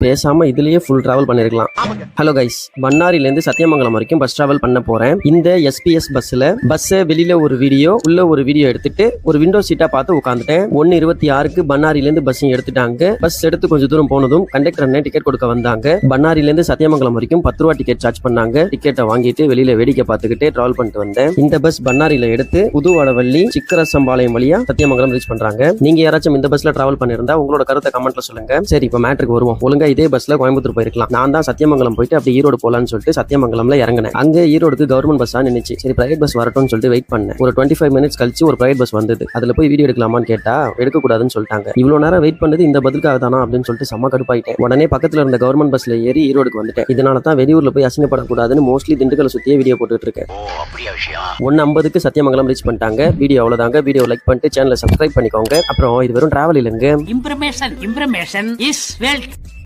பேசாம இதுலயே full travel பண்ணிருக்கலாம். ஹலோ கைஸ், பண்ணாரில இருந்து சத்தியமங்கலம் வரைக்கும் பஸ் டிராவல் பண்ண போறேன். இந்த எஸ்பிஎஸ் பஸ் வெளியில ஒரு வீடியோ உள்ள ஒரு வீடியோ எடுத்துட்டு ஒரு விண்டோ சீட்டா பார்த்து உட்காந்துட்டேன். 1:26க்கு பண்ணாரில இருந்து பஸ் எடுத்துட்டாங்க. பஸ் எடுத்து கொஞ்சம் தூரம் போனதும் கண்டக்டர் அண்ணே டிக்கெட் கொடுக்க வந்தாங்க. பண்ணாரில இருந்து சத்தியமங்கலம் வரைக்கும் 10 ரூபா டிக்கெட் சார்ஜ் பண்ணாங்க. டிக்கெட்டை வாங்கிட்டு வெளியில வேடிக்கை பார்த்துக்கிட்டே டிராவல் பண்ணிட்டு வந்தேன். இந்த பஸ் பண்ணாரில எடுத்து புதுவடவள்ளி சிக்கரசம்பாளையம் வழியா சத்தியமங்கலம் ரீச் பண்றாங்க. நீங்க யாராச்சும் இந்த பஸ்ல டிராவல் பண்ணிருந்தா உங்களோட கருத்தை கமெண்ட்ல சொல்லுங்க. சரி, இப்ப மேட்ருக்கு வருவோம். ஒழுங்கா இதே பஸ்ல கோயம்புத்தூர் போயிருக்கலாம். நான் தான் சத்தியமங்கலம் போயிட்டு அப்படி ஈரோடு போலான்னு சொல்லிட்டு சத்தியமங்கலம்ல இறங்கினேன். அங்க ஈரோடுக்கு கவர்மெண்ட் பஸ்ஸா நின்னுச்சு. சரி, பிரைவேட் பஸ் வரட்டும்னு சொல்லிட்டு வெயிட் பண்ணேன். ஒரு 25 மினிட்ஸ் கழிச்சு ஒரு பிரைவேட் பஸ் வந்தது. அதுல போய் வீடியோ எடுக்கலாமான்னு கேட்டா எடுக்க கூடாதுன்னு சொல்லிட்டாங்க. இவ்வளவு நேரம் வெயிட் பண்ணது இந்த பதிலுக்காக தானா அப்படின்னு சொல்லிட்டு செம்ம கடுப்பாயிட்டேன். உடனே பக்கத்துல இருந்த கவர்மெண்ட் பஸ்ல ஏறி ஈரோடுக்கு வந்துட்டேன். இதனால தான் வெளியூர்ல போய் அசிங்கப்படக்கூடாதுன்னு மோஸ்ட்லி திண்டுக்கலை சுத்தியே வீடியோ போட்டுட்டு இருக்கேன். 1:50க்கு சத்தியமங்கலம் ரீச் பண்ணிட்டாங்க. வீடியோ அவ்வளவுதாங்க. வீடியோ லைக் பண்ணிட்டு சேனலை சப்ஸ்கிரைப் பண்ணிக்கோங்க. அப்புறம் இது வெறும் டிராவல் இல்லைங்க, இம்ப்ரமேஷன் இஸ் வெல்த்.